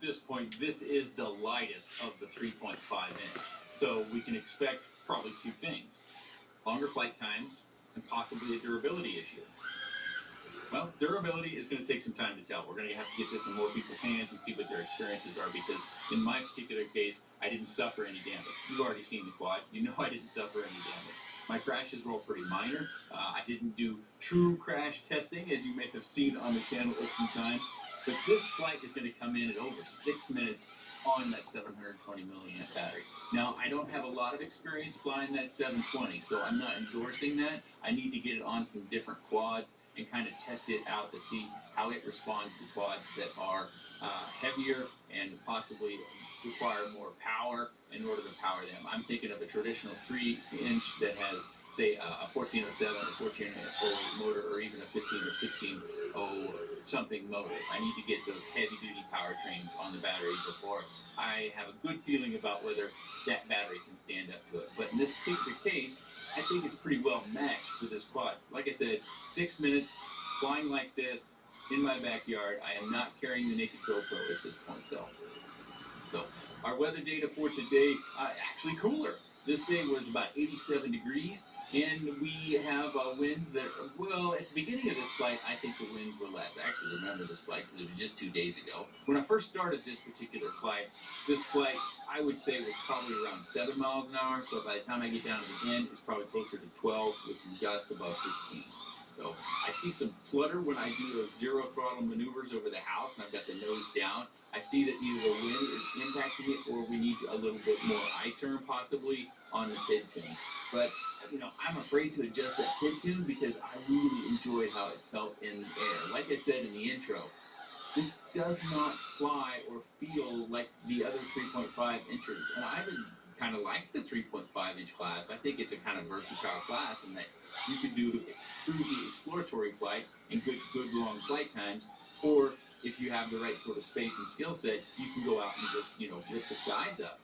this point, this is the lightest of the 3.5 inch. So we can expect probably two things: longer flight times and possibly a durability issue. Well, durability is going to take some time to tell. We're going to have to get this in more people's hands and see what their experiences are, because in my particular case, I didn't suffer any damage. You've already seen the quad. You know I didn't suffer any damage. My crashes were all pretty minor. I didn't do true crash testing, as you may have seen on the channel a few times. But this flight is going to come in at over 6 minutes on that 720 milliamp battery. Now, I don't have a lot of experience flying that 720, so I'm not endorsing that. I need to get it on some different quads and kind of test it out to see how it responds to quads that are heavier and possibly require more power in order to power them. I'm thinking of a traditional 3-inch that has, say, a 1407 or 1408 motor, or even a 15 or 16 something motor. I need to get those heavy-duty powertrains on the battery before I have a good feeling about whether that battery can stand up to it. But in this particular case, I think it's pretty well matched for this quad. Like I said, 6 minutes flying like this in my backyard. I am not carrying the naked GoPro at this point, though. So our weather data for today, actually cooler. This day was about 87 degrees, and we have winds that, well, at the beginning of this flight, I think the winds were less. I actually remember this flight because it was just 2 days ago. When I first started this particular flight, I would say, was probably around 7 miles an hour. So by the time I get down to the end, it's probably closer to 12 with some gusts above 15. So I see some flutter when I do those zero throttle maneuvers over the house, and I've got the nose down. I see that either the wind is impacting it, or we need a little bit more I-turn possibly on the PID tune. But, I'm afraid to adjust that PID tune because I really enjoyed how it felt in the air. Like I said in the intro, this does not fly or feel like the other 3.5 inchers. And I would kind of like the 3.5 inch class. I think it's a kind of versatile class in that you can do cruisy exploratory flight and good long flight times, or if you have the right sort of space and skill set, you can go out and just, rip the skies up.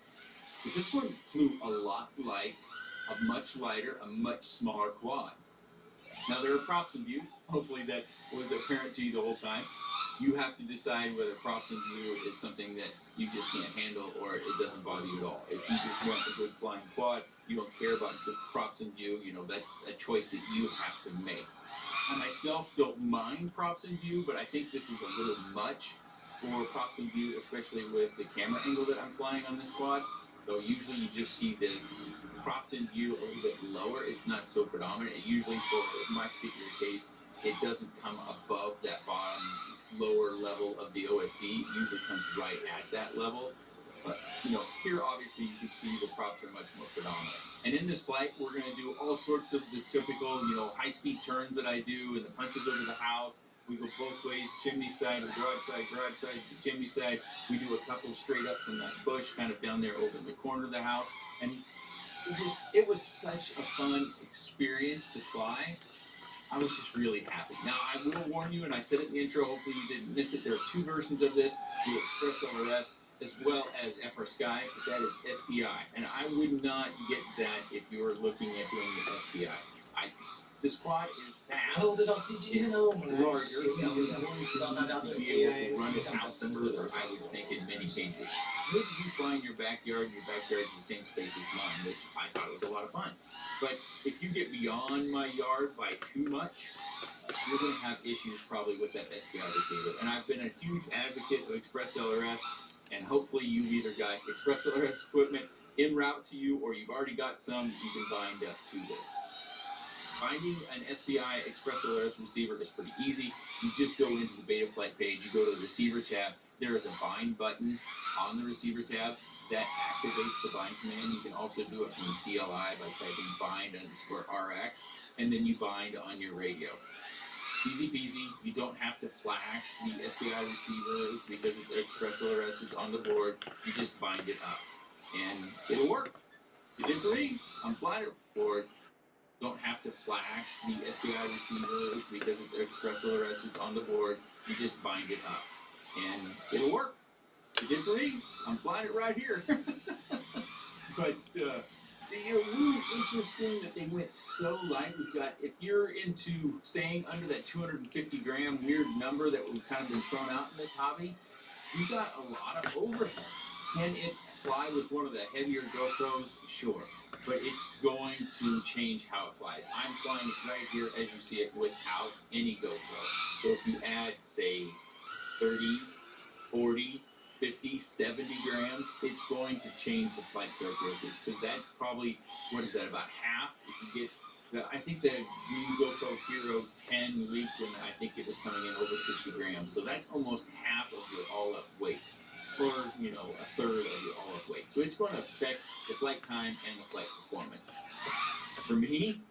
But this one flew a lot like a much lighter, a much smaller quad. Now, there are props in view. Hopefully that was apparent to you the whole time. You have to decide whether props in view is something that you just can't handle, or it doesn't bother you at all. If you just want a good flying quad, you don't care about the props in view, that's a choice that you have to make. I myself don't mind props in view, but I think this is a little much for props in view, especially with the camera angle that I'm flying on this quad. So usually you just see the props in view a little bit lower. It's not so predominant. It usually, for my particular case, it doesn't come above that bottom lower level of the OSD. It usually comes right at that level. But, here obviously you can see the props are much more predominant. And in this flight, we're going to do all sorts of the typical, high-speed turns that I do, and the punches over the house. We go both ways, chimney side to garage side to chimney side. We do a couple straight up from that bush, kind of down there over in the corner of the house. And it was such a fun experience to fly. I was just really happy. Now, I will warn you, and I said it in the intro, hopefully you didn't miss it, there are two versions of this, the Express LRS as well as FrSky, but that is SPI. And I would not get that if you're looking at doing the SPI. This quad is fast. It's larger, so you're going to be able to run it out further, I would think, in many cases. Maybe you fly in your backyard is the same space as mine, which I thought was a lot of fun. But if you get beyond my yard by too much, you're going to have issues probably with that SPI receiver. And I've been a huge advocate of Express LRS, and hopefully you've either got Express LRS equipment en route to you, or you've already got some you can bind up to this. Finding an SPI Express LRS receiver is pretty easy. You just go into the Betaflight page, you go to the receiver tab, there is a bind button on the receiver tab that activates the bind command. You can also do it from the CLI by typing bind_RX, and then you bind on your radio. Easy peasy. You don't have to flash the SPI receiver because it's Express LRS, it's on the board. You just bind it up, and it'll work. It did for me. I'm flattered for it. Don't have to flash the SPI receiver because it's Express LRS, it's on the board. You just bind it up, and it'll work. It did for me. I'm flying it right here. But really interesting that they went so light. We've got, if you're into staying under that 250 gram weird number that we've kind of been thrown out in this hobby, you got a lot of overhead. Can it fly with one of the heavier GoPros? Sure. But it's going to change how it flies. I'm flying it right here as you see it without any GoPro. So if you add, say, 30, 40, 50, 70 grams, it's going to change the flight characteristics, because that's probably, what is that, about half? If you get I think the new GoPro Hero 10 leaked, and I think it was coming in over 60 grams. So that's almost half of your all-up weight, or a third of your all-up weight. So it's going to affect the flight time and the flight performance. For me,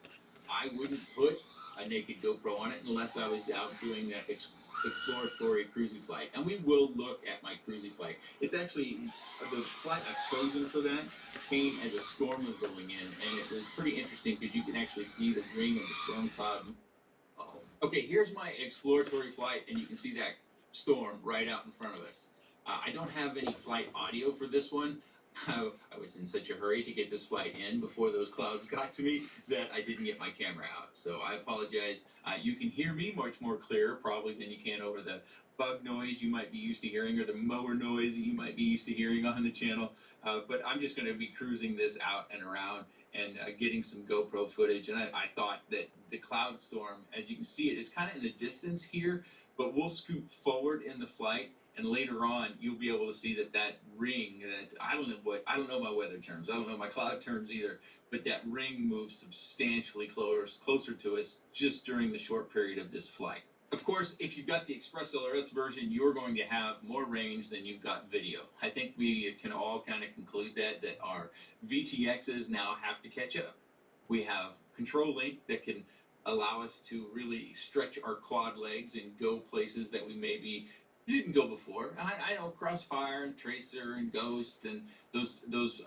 I wouldn't put a naked GoPro on it unless I was out doing that exploratory cruisy flight. And we will look at my cruisy flight. It's actually, the flight I've chosen for that came as a storm was rolling in, and it was pretty interesting because you can actually see the ring of the storm cloud. Okay, here's my exploratory flight, and you can see that storm right out in front of us. I don't have any flight audio for this one. I was in such a hurry to get this flight in before those clouds got to me that I didn't get my camera out. So I apologize. You can hear me much more clear probably than you can over the bug noise you might be used to hearing, or the mower noise that you might be used to hearing on the channel. But I'm just going to be cruising this out and around and getting some GoPro footage. And I thought that the cloud storm, as you can see it's kind of in the distance here, but we'll scoot forward in the flight. And later on, you'll be able to see that ring, that I don't know my weather terms, I don't know my cloud terms either, but that ring moves substantially closer to us just during the short period of this flight. Of course, if you've got the Express LRS version, you're going to have more range than you've got video. I think we can all kind of conclude that our VTXs now have to catch up. We have control link that can allow us to really stretch our quad legs and go places that we maybe didn't go before. I know Crossfire and Tracer and Ghost and those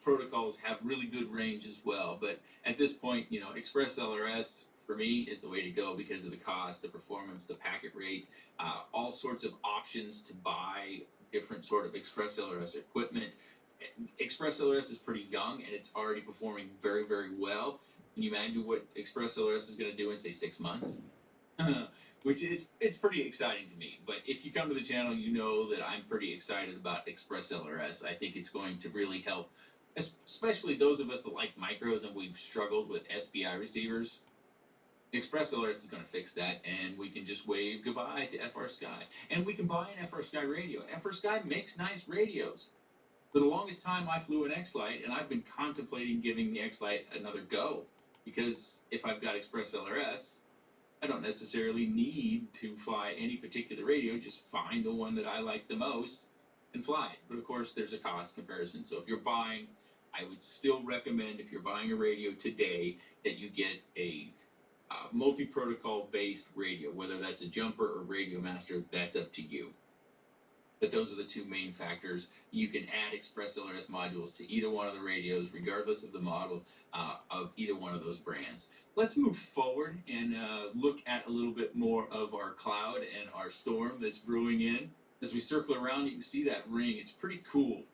protocols have really good range as well. But at this point, Express LRS for me is the way to go because of the cost, the performance, the packet rate, all sorts of options to buy different sort of Express LRS equipment. Express LRS is pretty young and it's already performing very, very well. Can you imagine what Express LRS is going to do in, say, 6 months? Which it's pretty exciting to me. But if you come to the channel, you know that I'm pretty excited about Express LRS. I think it's going to really help, especially those of us that like micros and we've struggled with SPI receivers. Express LRS is going to fix that, and we can just wave goodbye to FrSky. And we can buy an FrSky radio. FrSky makes nice radios. For the longest time, I flew an X-Lite, and I've been contemplating giving the X-Lite another go. Because if I've got Express LRS, I don't necessarily need to fly any particular radio, just find the one that I like the most and fly it. But of course, there's a cost comparison. So if you're buying, I would still recommend, if you're buying a radio today, that you get a multi-protocol based radio, whether that's a Jumper or Radio Master, that's up to you. But those are the two main factors. You can add Express LRS modules to either one of the radios, regardless of the model of either one of those brands. Let's move forward and look at a little bit more of our cloud and our storm that's brewing in. As we circle around, you can see that ring. It's pretty cool.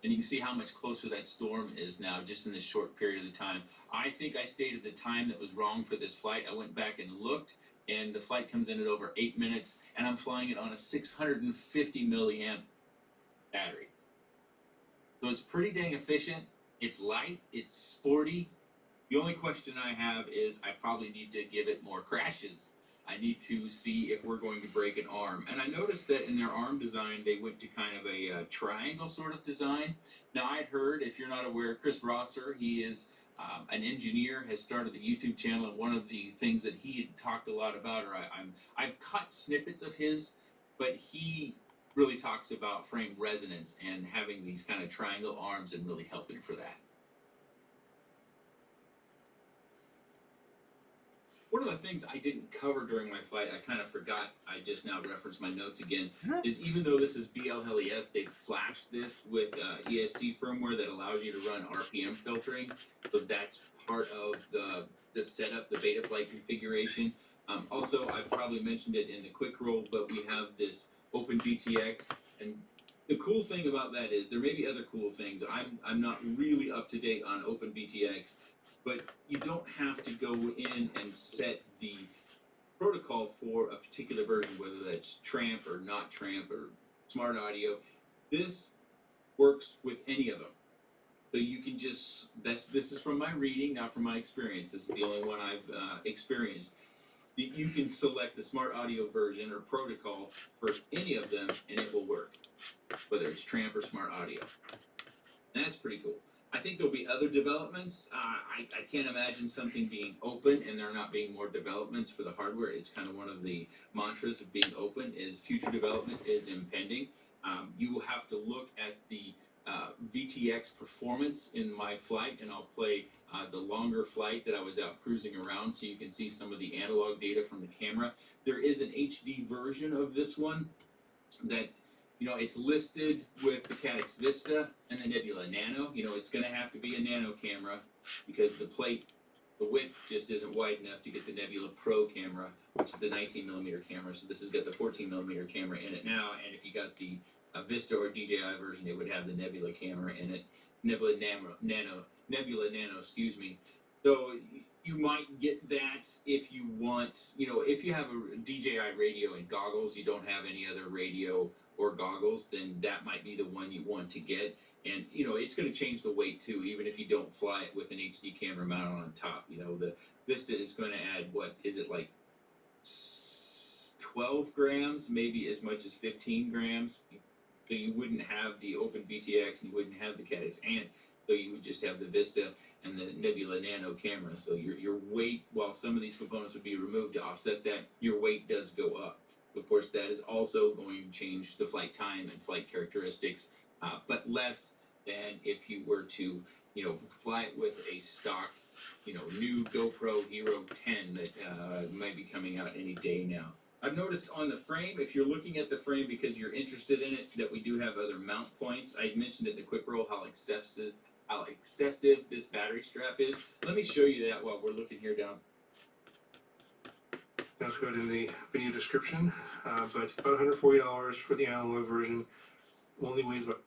And you can see how much closer that storm is now, just in this short period of the time. I think I stated the time that was wrong for this flight. I went back and looked, and the flight comes in at over 8 minutes, and I'm flying it on a 650 milliamp battery. So it's pretty dang efficient. It's light, it's sporty. The only question I have is I probably need to give it more crashes. I need to see if we're going to break an arm. And I noticed that in their arm design, they went to kind of a triangle sort of design. Now, I'd heard, if you're not aware, Chris Rosser, he is an engineer, has started the YouTube channel, and one of the things that he had talked a lot about, or I've cut snippets of his, but he really talks about frame resonance and having these kind of triangle arms and really helping for that. One of the things I didn't cover during my flight, I kind of forgot, I just now referenced my notes again, is even though this is BLHeliS, they flashed this with ESC firmware that allows you to run RPM filtering. So that's part of the setup, the Betaflight configuration. Also, I've probably mentioned it in the quick roll, but we have this OpenVTX, and the cool thing about that is, there may be other cool things. I'm not really up to date on OpenVTX, but you don't have to go in and set the protocol for a particular version, whether that's Tramp or not Tramp or smart audio. This works with any of them. So you can just, this is from my reading, not from my experience. This is the only one I've experienced. You can select the smart audio version or protocol for any of them and it will work, whether it's Tramp or smart audio. And that's pretty cool. I think there'll be other developments. I can't imagine something being open and there not being more developments for the hardware. It's kind of one of the mantras of being open is future development is impending. You will have to look at the VTX performance in my flight, and I'll play the longer flight that I was out cruising around so you can see some of the analog data from the camera. There is an HD version of this one that, you know, it's listed with the Caddx Vista and the Nebula Nano. You know, it's going to have to be a nano camera because the plate, the width just isn't wide enough to get the Nebula Pro camera, which is the 19mm camera. So this has got the 14mm camera in it now, and if you got the Vista or DJI version, it would have the Nebula camera in it. Nebula Nano, excuse me. So you might get that if you want, you know, if you have a DJI radio and goggles, you don't have any other radio or goggles, then that might be the one you want to get. And, you know, it's going to change the weight too, even if you don't fly it with an HD camera mounted on top. You know, the Vista is going to add, what is it, like 12 grams, maybe as much as 15 grams. So you wouldn't have the Open VTX, and you wouldn't have the Caddx, and so you would just have the Vista and the Nebula Nano camera. So your weight, while some of these components would be removed to offset that, your weight does go up. Of course, that is also going to change the flight time and flight characteristics, but less than if you were to, you know, fly it with a stock, you know, new GoPro Hero 10 that might be coming out any day now. I've noticed on the frame, if you're looking at the frame because you're interested in it, that we do have other mount points. I mentioned in the quick roll how excessive this battery strap is. Let me show you that while we're looking here down. That's good in the video description, but it's about $140 for the analog version. Only weighs about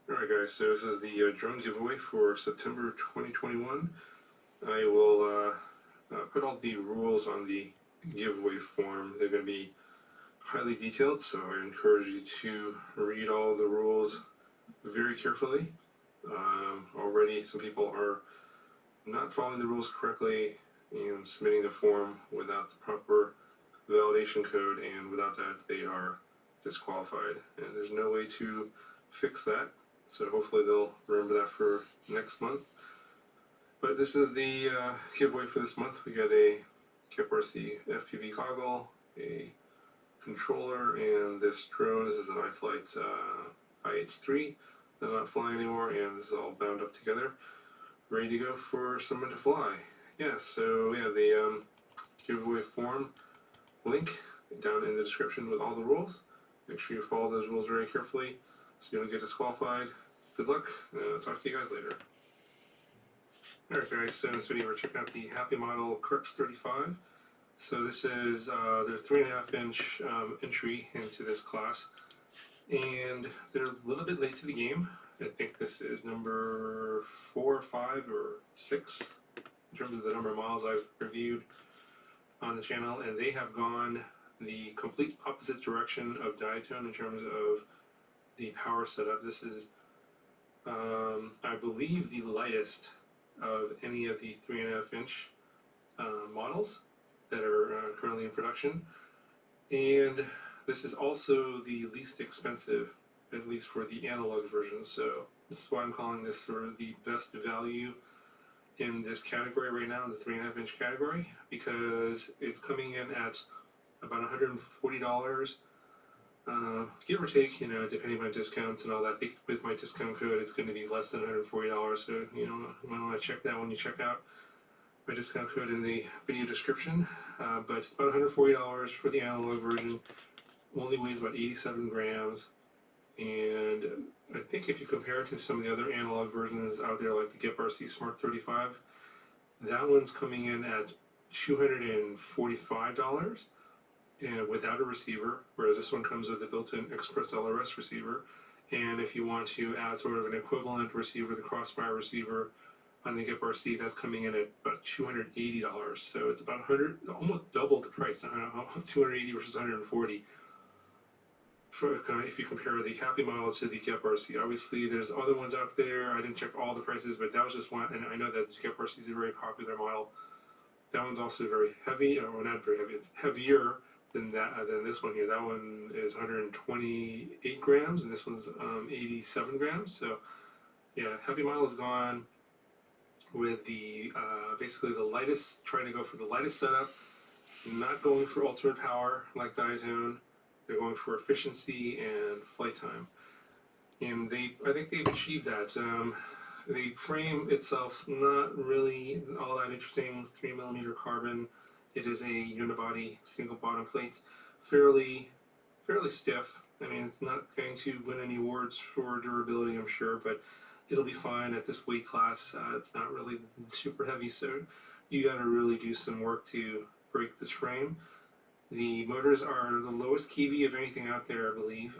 Alright guys, so this is the drone giveaway for September 2021. I will put all the rules on the giveaway form. They're going to be highly detailed, so I encourage you to read all the rules very carefully. Already some people are not following the rules correctly and submitting the form without the proper validation code, and without that they are disqualified. And there's no way to fix that. So hopefully they'll remember that for next month. But this is the giveaway for this month. We got a KIP-RC FPV goggle, a controller, and this drone. This is an iFlight IH3 that I'm not flying anymore, and this is all bound up together, ready to go for someone to fly. Yeah, so yeah, the giveaway form link down in the description with all the rules. Make sure you follow those rules very carefully so you don't get disqualified. Good luck, and I'll talk to you guys later. Alright guys, so in this video we're checking out the Happy Model Crux 35. So this is their 3.5 inch entry into this class, and they're a little bit late to the game. I think this is number 4, 5, or 6 in terms of the number of models I've reviewed on the channel, and they have gone the complete opposite direction of Diatone in terms of the power setup. This is, I believe, the lightest of any of the 3.5 inch models that are currently in production, and this is also the least expensive, at least for the analog version. So this is why I'm calling this sort of the best value in this category right now, in the 3.5 inch category, because it's coming in at about $140 give or take, depending on discounts and all that. I think with my discount code, it's going to be less than $140. So, you might want to check that when you check out my discount code in the video description. But it's about $140 for the analog version. Only weighs about 87 grams. And I think if you compare it to some of the other analog versions out there, like the GIP RC Smart 35, that one's coming in at $245 and without a receiver, whereas this one comes with a built-in Express LRS receiver. And if you want to add sort of an equivalent receiver, the Crossfire receiver on the GIP RC, that's coming in at about $280. So it's about almost double the price, 280 versus 140. If you compare the Happy model to the GIP RC, obviously there's other ones out there. I didn't check all the prices, but that was just one. And I know that the GIP RC is a very popular model. That one's also very heavy, or not very heavy. It's heavier than this one here. That one is 128 grams, and this one's 87 grams. So yeah, Happy model is gone with the basically the lightest, trying to go for the lightest setup, not going for ultimate power like Diatone. They're going for efficiency and flight time, and I think they've achieved that. The frame itself, not really all that interesting. 3mm carbon. It is a unibody single bottom plate, fairly stiff. I mean, it's not going to win any awards for durability, I'm sure, but it'll be fine at this weight class. It's not really super heavy, so you got to really do some work to break this frame. The motors are the lowest kV of anything out there, I believe.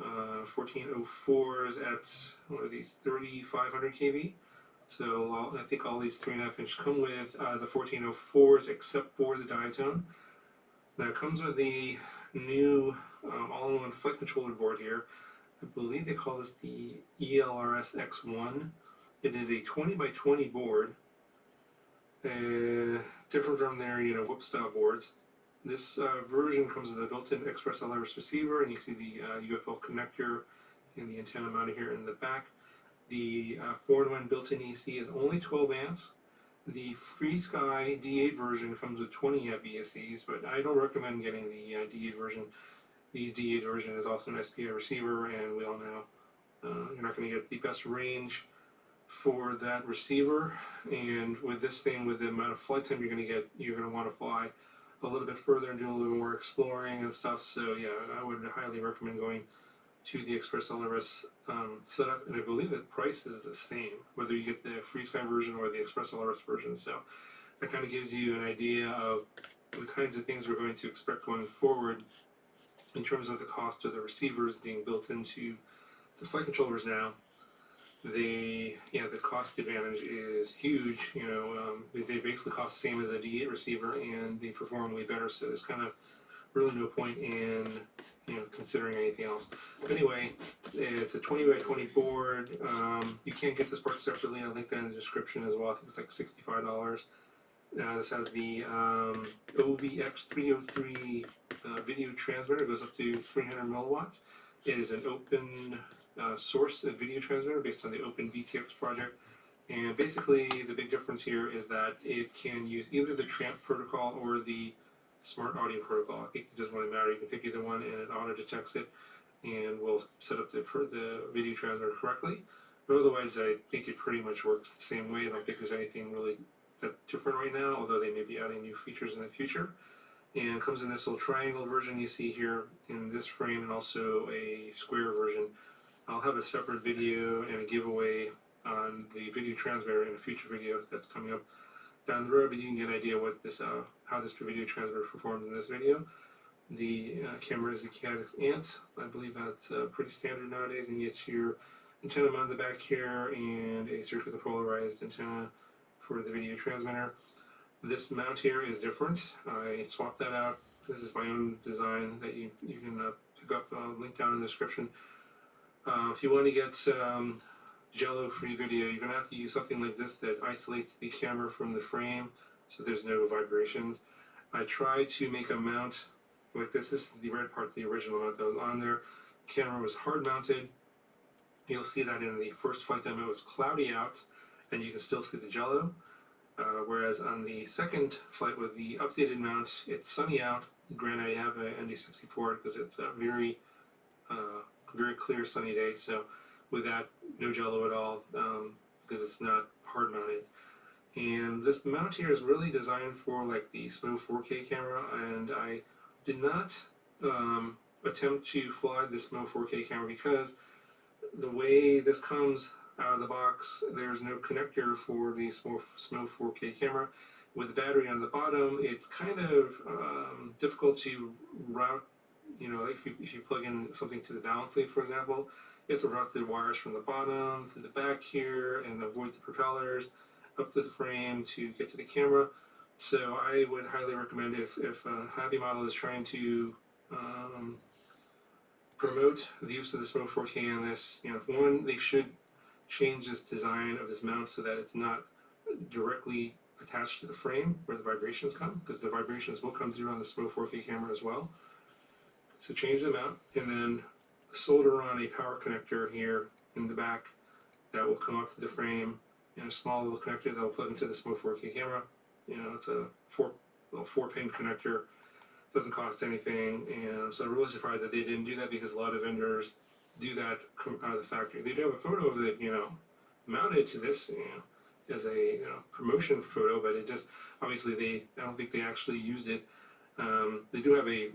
1404s at, what are these, 3500 kV. So I think all these 3.5 inch come with the 1404s except for the Diatone. Now it comes with the new all-in-one flight controller board here. I believe they call this the ELRS X1. It is a 20 by 20 board, different from their whip style boards. This version comes with a built-in Express LRS receiver, and you see the UFL connector and the antenna mounted here in the back. The 4-in-1 built-in EC is only 12 amps. The FrSky D8 version comes with 20 amp ESCs, but I don't recommend getting the D8 version. The D8 version is also an SPI receiver, and we all know you're not going to get the best range for that receiver. And with this thing, with the amount of flight time you're going to get, you're going to want to fly a little bit further and do a little more exploring and stuff. So yeah, I would highly recommend going to the Express LRS setup, and I believe the price is the same whether you get the FrSky version or the Express LRS version. So that kind of gives you an idea of the kinds of things we're going to expect going forward in terms of the cost of the receivers being built into the flight controllers now. The cost advantage is huge. They basically cost the same as a D8 receiver, and they perform way better. So there's kind of really no point in considering anything else. But anyway, it's a 20 by 20 board. You can't get this part separately. I'll link that in the description as well. I think it's like $65. This has the OVX303 video transmitter. It goes up to 300 milliwatts. It is an open source video transmitter based on the Open VTX project. And basically, the big difference here is that it can use either the TRAMP protocol or the Smart Audio protocol. I think it doesn't really matter. You can pick either one, and it auto detects it and will set up the video transmitter correctly. But otherwise, I think it pretty much works the same way. I don't think there's anything really that's different right now, although they may be adding new features in the future. And it comes in this little triangle version you see here in this frame, and also a square version. I'll have a separate video and a giveaway on the video transmitter in a future video that's coming up down the road, but you can get an idea what this how this video transmitter performs in this video. The camera is a Kinetic Ant. I believe that's pretty standard nowadays, and you get your antenna mounted in the back here and a circular polarized antenna for the video transmitter. This mount here is different. I swapped that out. This is my own design that you can pick up, link down in the description. If you want to get jello-free video, you're going to have to use something like this that isolates the camera from the frame so there's no vibrations. I tried to make a mount like this. This is the red part, the original mount that was on there. The camera was hard mounted. You'll see that in the first flight demo it was cloudy out and you can still see the jello. Whereas on the second flight with the updated mount, it's sunny out. Granted, I have an ND64 because it's very very clear sunny day. So with that, no jello at all, because it's not hard mounted. And this mount here is really designed for like the SMO 4K camera, and I did not attempt to fly the SMO 4K camera because the way this comes out of the box, there's no connector for the SMO 4K camera. With the battery on the bottom, it's kind of difficult to route. You know, if you plug in something to the balance lead, for example, you have to route the wires from the bottom to the back here and avoid the propellers up to the frame to get to the camera. So I would highly recommend if a hobby model is trying to promote the use of the SMO 4K on this, you know, one, they should change this design of this mount so that it's not directly attached to the frame where the vibrations come, because the vibrations will come through on the SMO 4K camera as well. So change the mount and then solder on a power connector here in the back that will come up to the frame, and a small little connector that will plug into the SMO 4K camera. You know, it's a four pin connector. Doesn't cost anything, and so I'm really surprised that they didn't do that, because a lot of vendors do that out of the factory. They do have a photo of it, you know, mounted to this, you know, as a promotion photo, but it just obviously I don't think they actually used it. They do have a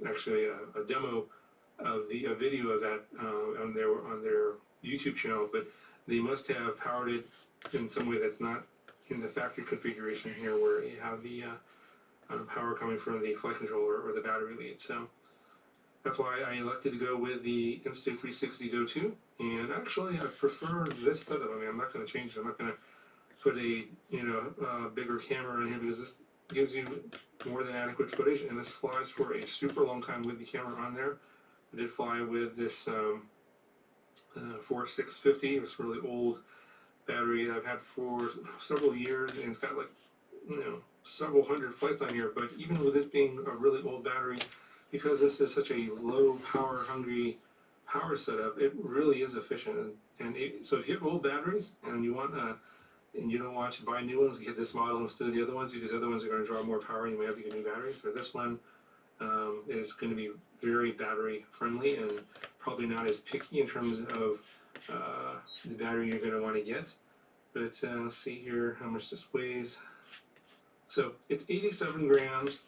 demo of a video of that on their YouTube channel, but they must have powered it in some way that's not in the factory configuration here, where you have the power coming from the flight controller or the battery lead. So that's why I elected to go with the Insta360 Go 2. And actually, I prefer this setup. I mean, I'm not going to change it. I'm not going to put a bigger camera in here, because this gives you more than adequate footage, and this flies for a super long time with the camera on there. I did fly with this 4650. It's a really old battery that I've had for several years, and it's got like, you know, several hundred flights on here. But even with this being a really old battery, because this is such a low power hungry power setup, it really is efficient. So if you have old batteries and you want and you don't want to buy new ones, get this model instead of the other ones, because the other ones are going to draw more power and you may have to get new batteries. So this one is going to be very battery friendly and probably not as picky in terms of the battery you're going to want to get. But let's see here how much this weighs. So it's 87 grams.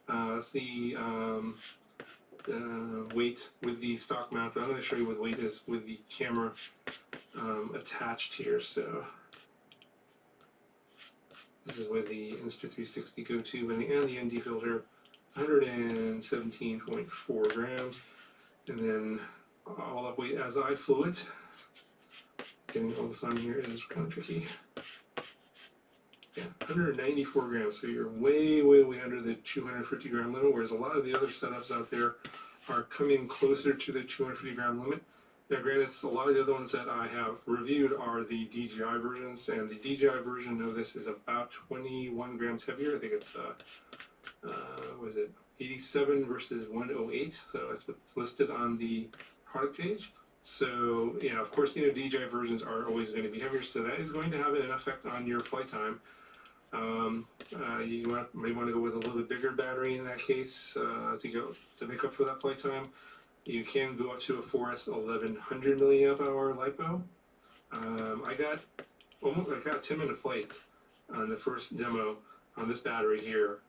That's the weight with the stock mount, but I'm going to show you what weight is with the camera attached here. So this is with the Insta360 Go 2 and the ND filter, 117.4 grams. And then all up weight as I flew it. Getting all this on here is kind of tricky. Yeah, 194 grams, so you're way, way, way under the 250 gram limit, whereas a lot of the other setups out there are coming closer to the 250 gram limit. Now granted, a lot of the other ones that I have reviewed are the DJI versions, and the DJI version of this is about 21 grams heavier. I think it's, what is it, 87 versus 108, so that's what's listed on the product page. So, yeah, of course, DJI versions are always going to be heavier, so that is going to have an effect on your flight time. You may want to go with a little bit bigger battery in that case to make up for that flight time. You can go up to a 4S 1100 milliamp hour LiPo. I got 10-minute flight on the first demo on this battery here.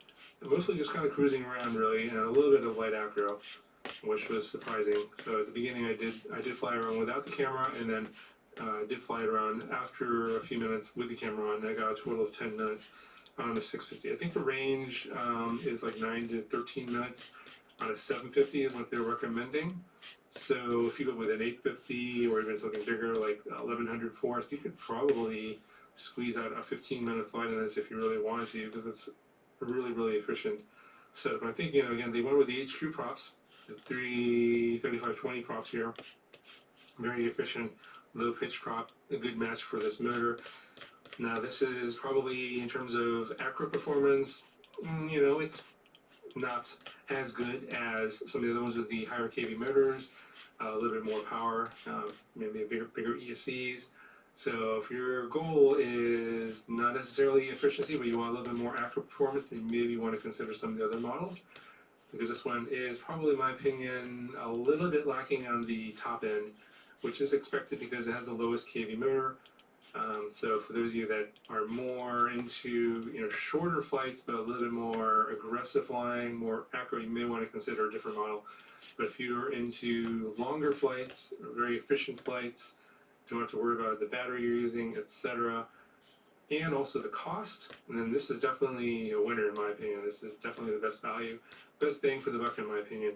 Mostly just kind of cruising around really, and a little bit of light acro, which was surprising. So at the beginning I did fly around without the camera, and then did fly it around after a few minutes with the camera on, and I got a total of 10 minutes on the 650. I think the range is like 9 to 13 minutes on a 750 is what they're recommending. So if you go with an 850 or even something bigger like 1100 Forest, you could probably squeeze out a 15-minute flight on this if you really wanted to, because it's a really, really efficient setup. I think, again, they went with the HQ props, the 335/20 props here. Very efficient, low pitch prop, a good match for this motor. Now this is probably, in terms of acro performance, it's not as good as some of the other ones with the higher kV motors, a little bit more power, maybe a bigger ESCs. So if your goal is not necessarily efficiency, but you want a little bit more acro performance, then you maybe want to consider some of the other models, because this one is probably, in my opinion, a little bit lacking on the top end which is expected because it has the lowest KV motor. So for those of you that are more into shorter flights but a little bit more aggressive flying, more accurate, you may want to consider a different model. But if you're into longer flights, very efficient flights, don't have to worry about the battery you're using, etc., and also the cost, and then this is definitely a winner in my opinion. This is definitely the best value, best bang for the buck in my opinion.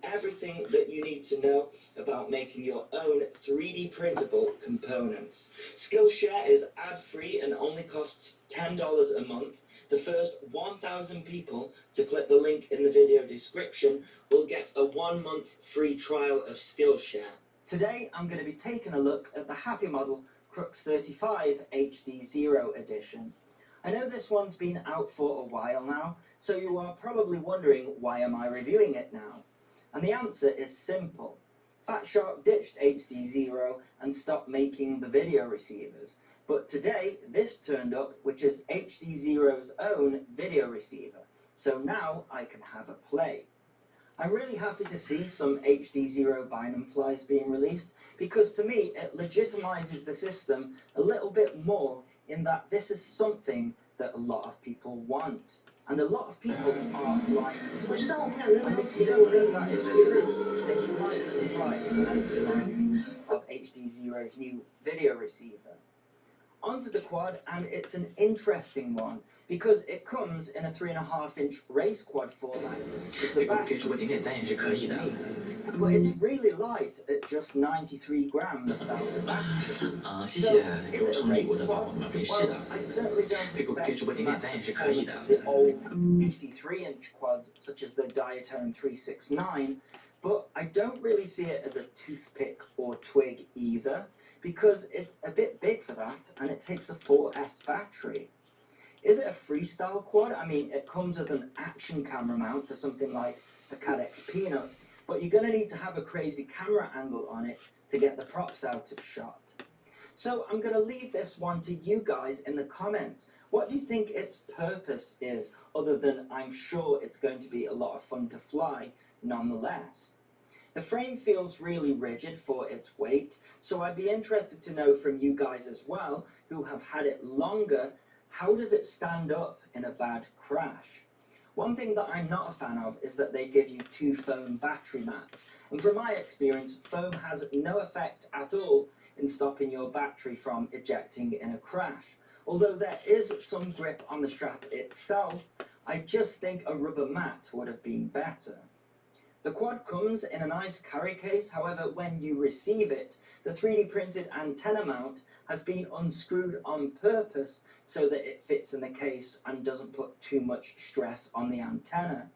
Everything that you need to know about making your own 3D printable components. Skillshare is ad-free and only costs $10 a month. The first 1,000 people to click the link in the video description will get a 1-month free trial of Skillshare. Today I'm going to be taking a look at the Happy Model Crux 35 HD0 edition. I know this one's been out for a while now, so you are probably wondering why am I reviewing it now? And the answer is simple. Fat Shark ditched HD0 and stopped making the video receivers. But today, this turned up, which is HD0's own video receiver. So now I can have a play. I'm really happy to see some HD0 Bynum flies being released, because to me it legitimizes the system a little bit more in that this is something that a lot of people want. And a lot of people are flying the system. And if you don't think that is true, then you might be surprised when I'm doing my review of HD0's new video receiver. Onto the quad, and it's an interesting one, because it comes in a 3.5-inch race quad format with the back but it's really light at just 93 grams without a battery. So, is it a race quad? Well, I certainly don't expect it to match the performance of the old beefy 3-inch quads such as the Diatone 369, but I don't really see it as a toothpick or twig either, because it's a bit big for that and it takes a 4S battery. Is it a freestyle quad? I mean, it comes with an action camera mount for something like a Cadex Peanut, but you're going to need to have a crazy camera angle on it to get the props out of shot. So I'm going to leave this one to you guys in the comments. What do you think its purpose is, other than I'm sure it's going to be a lot of fun to fly nonetheless? The frame feels really rigid for its weight, so I'd be interested to know from you guys as well, who have had it longer, how does it stand up in a bad crash? One thing that I'm not a fan of is that they give you 2 foam battery mats, and from my experience, foam has no effect at all in stopping your battery from ejecting in a crash. Although there is some grip on the strap itself, I just think a rubber mat would have been better. The quad comes in a nice carry case, however when you receive it, the 3D printed antenna mount has been unscrewed on purpose so that it fits in the case and doesn't put too much stress on the antenna.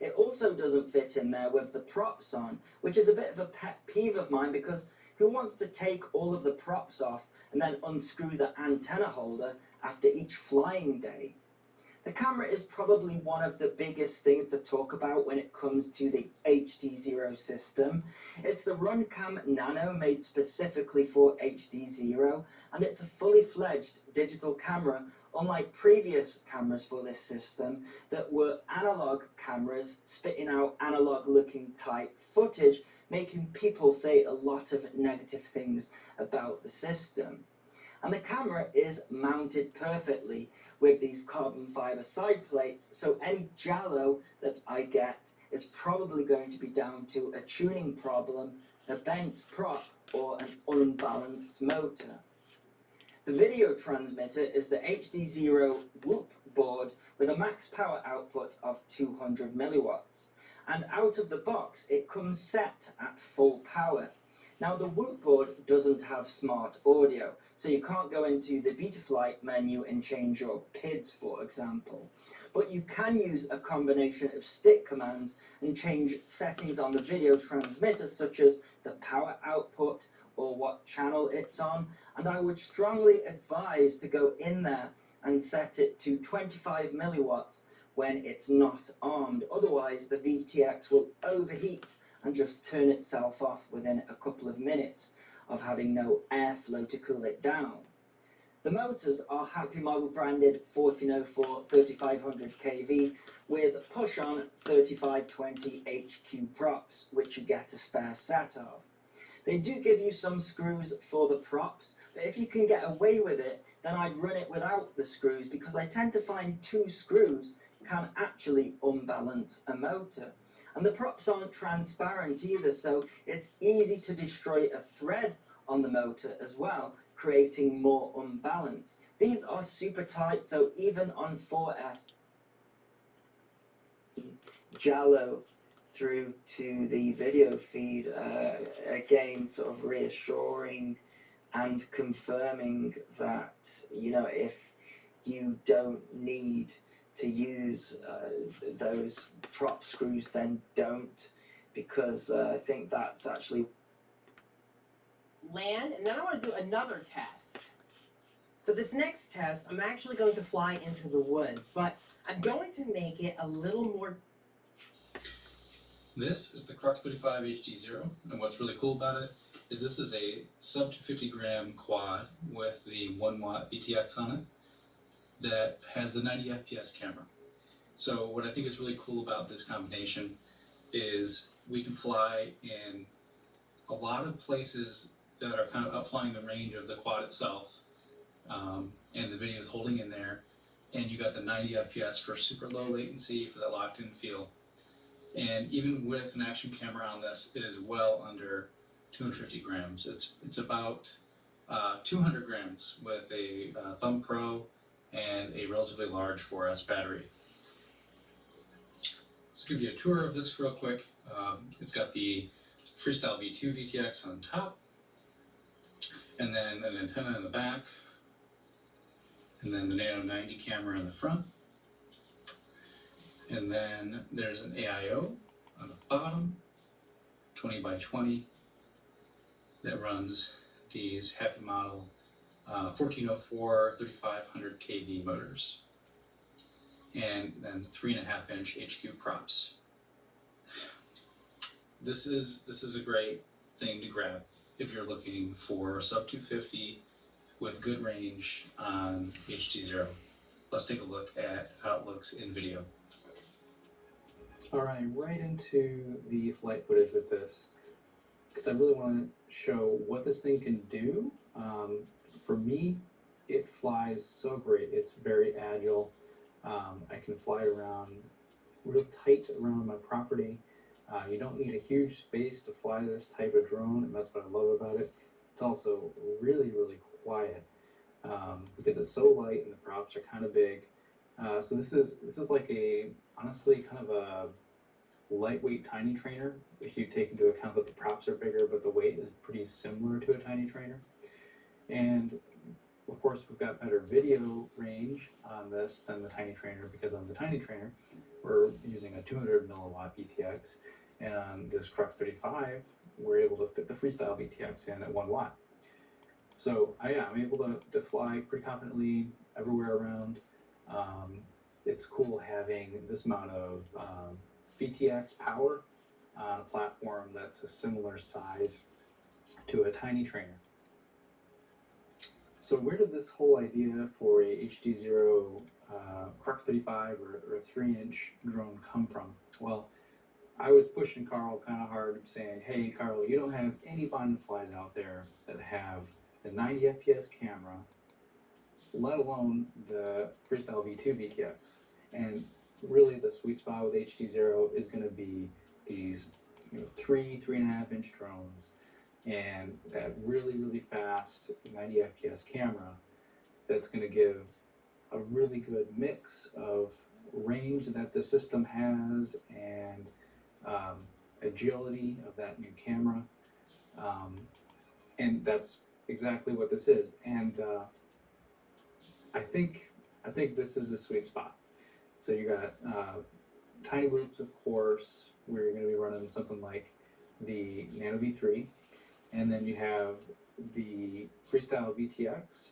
It also doesn't fit in there with the props on, which is a bit of a pet peeve of mine, because who wants to take all of the props off and then unscrew the antenna holder after each flying day? The camera is probably one of the biggest things to talk about when it comes to the HD0 system. It's the Runcam Nano made specifically for HD0, and it's a fully fledged digital camera, unlike previous cameras for this system that were analog cameras spitting out analog looking type footage, making people say a lot of negative things about the system. And the camera is mounted perfectly with these carbon fiber side plates, so any jallow that I get is probably going to be down to a tuning problem, a bent prop, or an unbalanced motor. The video transmitter is the HD0 Whoop board with a max power output of 200 milliwatts, and out of the box it comes set at full power. Now the Whoop board doesn't have smart audio, so you can't go into the Betaflight menu and change your PIDs, for example. But you can use a combination of stick commands and change settings on the video transmitter, such as the power output or what channel it's on, and I would strongly advise to go in there and set it to 25 milliwatts when it's not armed. Otherwise the VTX will overheat and just turn itself off within a couple of minutes of having no airflow to cool it down. The motors are Happy Model branded 1404 3500 kV with push-on 3520 HQ props, which you get a spare set of. They do give you some screws for the props, but if you can get away with it, then I'd run it without the screws, because I tend to find 2 screws can actually unbalance a motor. And the props aren't transparent either, so it's easy to destroy a thread on the motor as well, creating more unbalance. These are super tight, so even on 4S, Jallo through to the video feed, again sort of reassuring and confirming that, you know, if you don't need to use those prop screws, then don't, because I think that's actually land, and then I want to do another test. For this next test, I'm actually going to fly into the woods, but I'm going to make it a little more. This is the Crux 35 HD0, and what's really cool about it is this is a sub 250 gram quad with the 1 watt VTX on it that has the 90 FPS camera. So what I think is really cool about this combination is we can fly in a lot of places that are kind of outflying the range of the quad itself, and the video is holding in there, and you got the 90 FPS for super low latency for that locked in feel. And even with an action camera on this, it is well under 250 grams. It's about 200 grams with a Thumb Pro and a relatively large 4S battery. Let's give you a tour of this real quick. It's got the Freestyle V2 VTX on top, and then an antenna in the back, and then the Nano 90 camera in the front. And then there's an AIO on the bottom, 20 by 20, that runs these Happy Model 1404 3500 kV motors, and then 3.5 inch HQ props. This is a great thing to grab if you're looking for sub 250 with good range on HD0. Let's take a look at how it looks in video. Alright, right into the flight footage with this, because I really want to show what this thing can do. For me, it flies so great. It's very agile. I can fly around real tight around my property. You don't need a huge space to fly this type of drone, and that's what I love about it. It's also really, really quiet, because it's so light and the props are kind of big. So this is like a, honestly, kind of a lightweight tiny trainer, if you take into account that the props are bigger, but the weight is pretty similar to a tiny trainer. And of course, we've got better video range on this than the tiny trainer, because on the tiny trainer, we're using a 200 milliwatt VTX, and on this Crux 35, we're able to fit the Freestyle VTX in at 1 watt. So I'm able to fly pretty confidently everywhere around. It's cool having this amount of VTX power on a platform that's a similar size to a tiny trainer. So where did this whole idea for a HD0 Crux 35 or 3-inch drone come from? Well, I was pushing Carl kind of hard, saying, hey Carl, you don't have any Bond flies out there that have the 90 FPS camera, let alone the Freestyle V2 VTX. And really the sweet spot with HD0 is going to be these 3.5 inch drones, and that really, really fast 90 FPS camera that's going to give a really good mix of range that the system has and agility of that new camera. And that's exactly what this is. And I think this is the sweet spot. So you got tiny loops, of course, where you're going to be running something like the Nano V3, and then you have the Freestyle VTX.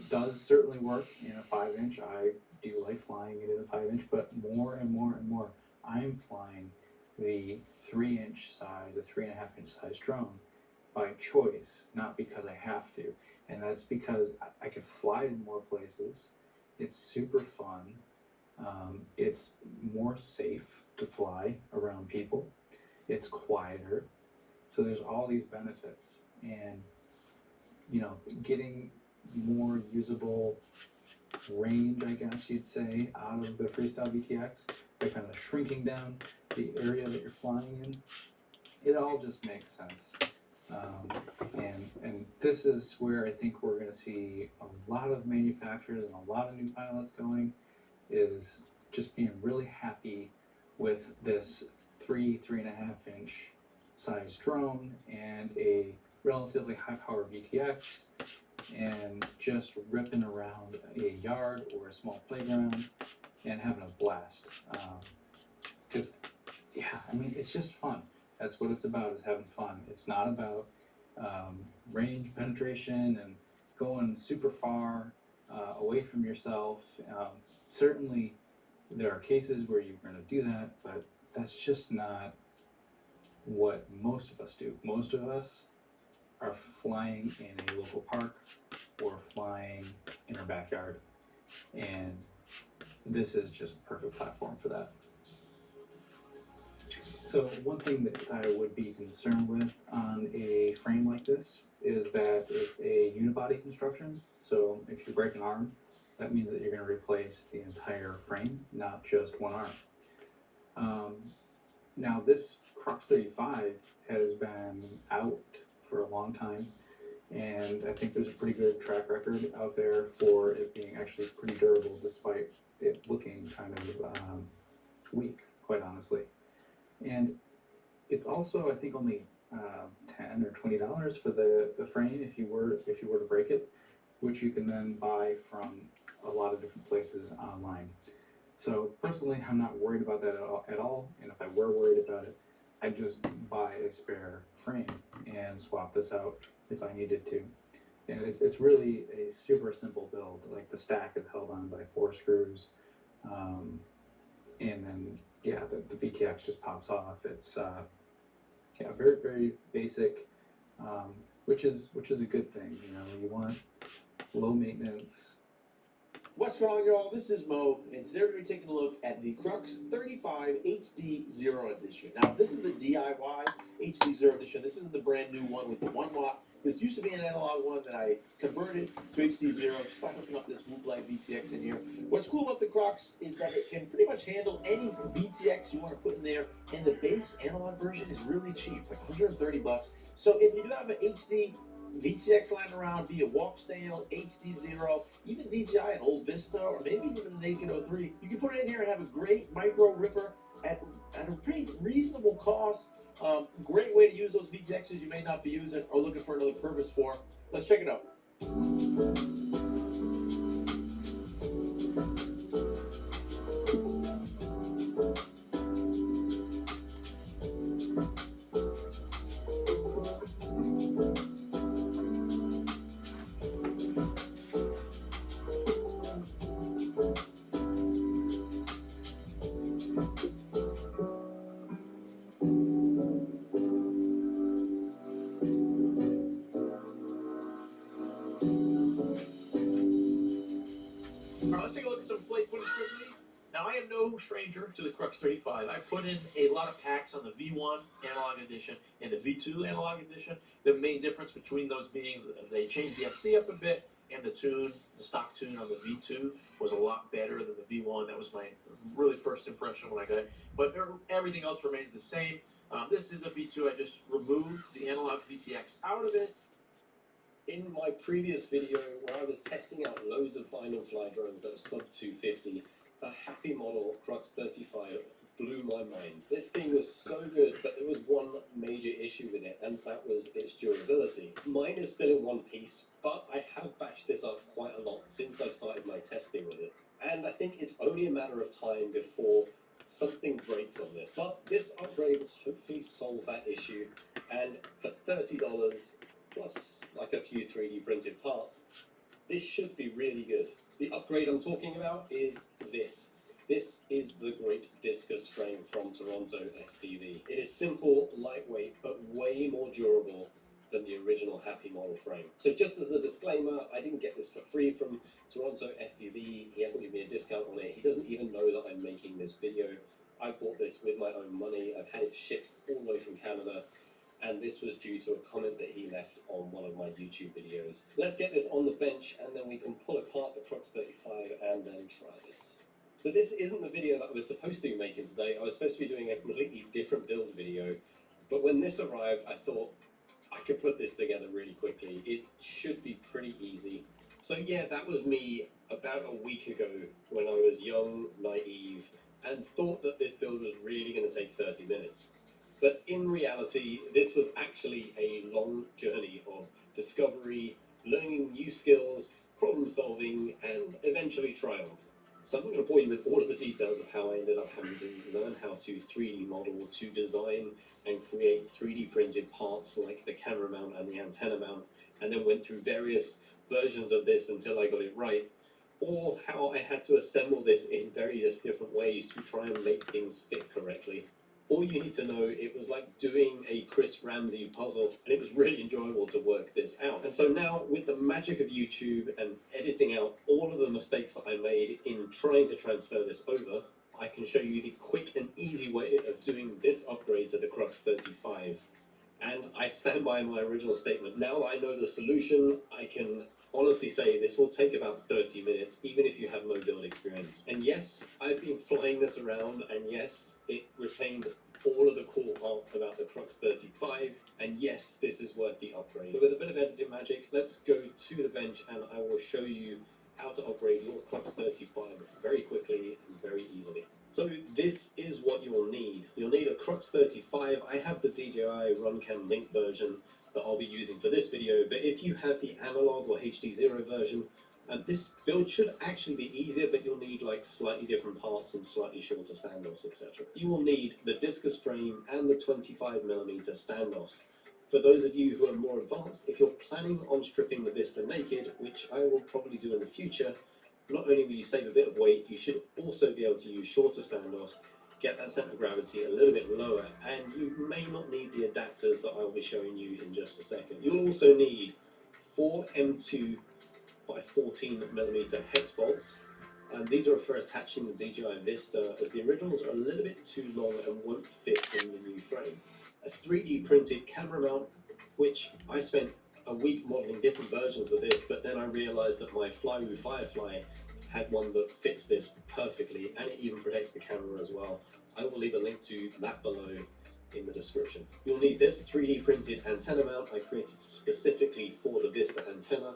Does certainly work in a 5-inch. I do like flying it in a 5-inch, but more and more and more, I'm flying the 3-inch size, a 3.5-inch size drone by choice, not because I have to. And that's because I could fly to more places. It's super fun. It's more safe to fly around people. It's quieter. So there's all these benefits. And, you know, getting more usable range, I guess you'd say, out of the Freestyle VTX by kind of shrinking down the area that you're flying in, it all just makes sense. And this is where I think we're going to see a lot of manufacturers and a lot of new pilots going, is just being really happy with this 3.5 inch size drone and a relatively high power VTX, and just ripping around a yard or a small playground and having a blast. Because, yeah, I mean, it's just fun. That's what it's about, is having fun. It's not about range penetration and going super far away from yourself. Certainly, there are cases where you're going to do that, but that's just not what most of us do. Most of us are flying in a local park or flying in our backyard, and this is just the perfect platform for that. So one thing that I would be concerned with on a frame like this is that it's a unibody construction. So if you break an arm, that means that you're going to replace the entire frame, not just one arm. Now this Crux 35 has been out for a long time, and I think there's a pretty good track record out there for it being actually pretty durable, despite it looking kind of weak, quite honestly. And it's also, I think, only $10 or $20 for the frame if you were to break it, which you can then buy from a lot of different places online. So personally, I'm not worried about that at all. And if I were worried about it, I'd just buy a spare frame and swap this out if I needed to. And it's really a super simple build. Like, the stack is held on by 4 screws, and then yeah, the VTX just pops off. It's yeah, very, very basic, which is a good thing. You know, you want low maintenance. What's wrong, y'all? This is Mo, and today we're going to be taking a look at the Crux 35 HD Zero Edition. Now, this is the DIY HD Zero Edition. This isn't the brand new one with the 1 watt. This used to be an analog one that I converted to HD Zero just by hooking up this Whoop Light VTX in here. What's cool about the Crux is that it can pretty much handle any VTX you want to put in there, and the base analog version is really cheap. It's like $130. So if you do have an HD VTX lying around, be it Walk Stale, HD Zero, even DJI, an old Vista, or maybe even an Naked 03, you can put it in here and have a great micro ripper at a pretty reasonable cost. Great way to use those VTXs you may not be using or looking for another purpose for. Let's check it out. Alright, let's take a look at some flight footage quickly. Now, I am no stranger to the Crux 35. I put in a lot of packs on the V1 Analog Edition and the V2 Analog Edition. The main difference between those being they changed the FC up a bit, and the stock tune on the V2 was a lot better than the V1. That was my really first impression when I got it. But everything else remains the same. This is a V2. I just removed the analog VTX out of it. In my previous video, where I was testing out loads of bind and fly drones that are sub 250, a Happy model Crux 35 blew my mind. This thing was so good, but there was one major issue with it, and that was its durability. Mine is still in one piece, but I have bashed this up quite a lot since I started my testing with it. And I think it's only a matter of time before something breaks on this. But this upgrade will hopefully solve that issue, and for $30, plus like a few 3D printed parts, this should be really good. The upgrade I'm talking about is this. This is the Great Discus frame from Toronto FPV. It is simple, lightweight, but way more durable than the original Happy model frame. So just as a disclaimer, I didn't get this for free from Toronto FPV. He hasn't given me a discount on it. He doesn't even know that I'm making this video. I bought this with my own money. I've had it shipped all the way from Canada, and this was due to a comment that he left on one of my YouTube videos. Let's get this on the bench, and then we can pull apart the Crux 35 and then try this. But this isn't the video that I was supposed to be making today. I was supposed to be doing a completely different build video, but when this arrived, I thought I could put this together really quickly. It should be pretty easy. So yeah, that was me about a week ago when I was young, naive, and thought that this build was really going to take 30 minutes. But in reality, this was actually a long journey of discovery, learning new skills, problem solving, and eventually triumph. So I'm not going to bore you with all of the details of how I ended up having to learn how to 3D model, to design and create 3D printed parts like the camera mount and the antenna mount, and then went through various versions of this until I got it right, or how I had to assemble this in various different ways to try and make things fit correctly. All you need to know, it was like doing a Chris Ramsey puzzle, and it was really enjoyable to work this out. And so now, with the magic of YouTube and editing out all of the mistakes that I made in trying to transfer this over, I can show you the quick and easy way of doing this upgrade to the Crux 35. And I stand by my original statement. Now that I know the solution, I can honestly say this will take about 30 minutes, even if you have no build experience. And yes, I've been flying this around, and yes, it retained all of the cool parts about the Crux 35, and yes, this is worth the upgrade. But with a bit of editing magic, let's go to the bench and I will show you how to upgrade your Crux 35 very quickly and very easily. So this is what you'll need. You'll need a Crux 35. I have the DJI RunCam Link version that I'll be using for this video, but if you have the analog or HD0 version, this build should actually be easier, but you'll need like slightly different parts and slightly shorter standoffs, etc. You will need the discus frame and the 25mm standoffs. For those of you who are more advanced, if you're planning on stripping the Vista naked, which I will probably do in the future, not only will you save a bit of weight, you should also be able to use shorter standoffs, get that center of gravity a little bit lower, and you may not need the adapters that I will be showing you in just a second. You'll also need 4 M2 by 14mm hex bolts. These are for attaching the DJI Vista, as the originals are a little bit too long and won't fit in the new frame. A 3D printed camera mount, which I spent a week modeling different versions of this, but then I realized that my Flywoo Firefly had one that fits this perfectly, and it even protects the camera as well. I will leave a link to that below in the description. You'll need this 3D printed antenna mount I created specifically for the Vista antenna.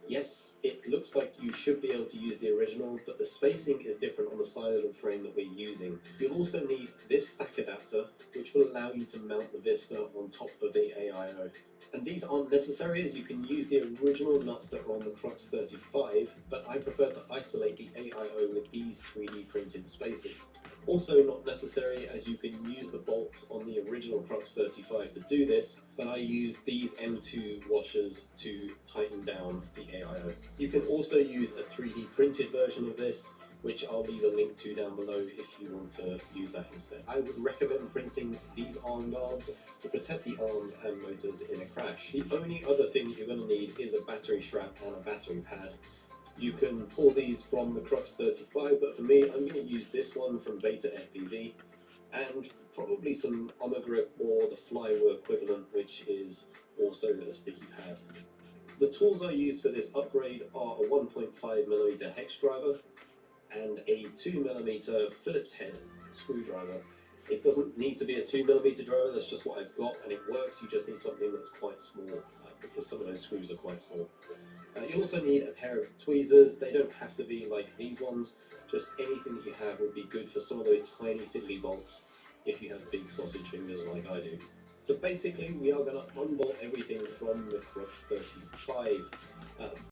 Yes, it looks like you should be able to use the original, but the spacing is different on the side of the frame that we're using. You'll also need this stack adapter, which will allow you to mount the Vista on top of the AIO. And these aren't necessary, as you can use the original nuts that are on the Crux 35, but I prefer to isolate the AIO with these 3D printed spacers. Also not necessary, as you can use the bolts on the original Crux 35 to do this, but I use these M2 washers to tighten down the AIO. You can also use a 3D printed version of this, which I'll leave a link to down below if you want to use that instead. I would recommend printing these arm guards to protect the arms and motors in a crash. The only other thing that you're going to need is a battery strap and a battery pad. You can pull these from the Crux 35, but for me, I'm going to use this one from Beta FPV, and probably some Omegrip or the Flywoo equivalent, which is also a sticky pad. The tools I use for this upgrade are a 1.5mm hex driver and a 2mm Phillips head screwdriver. It doesn't need to be a 2mm driver, that's just what I've got, and it works. You just need something that's quite small, because some of those screws are quite small. You also need a pair of tweezers. They don't have to be like these ones, just anything that you have would be good for some of those tiny fiddly bolts if you have big sausage fingers like I do. So basically we are going to unbolt everything from the Crux 35.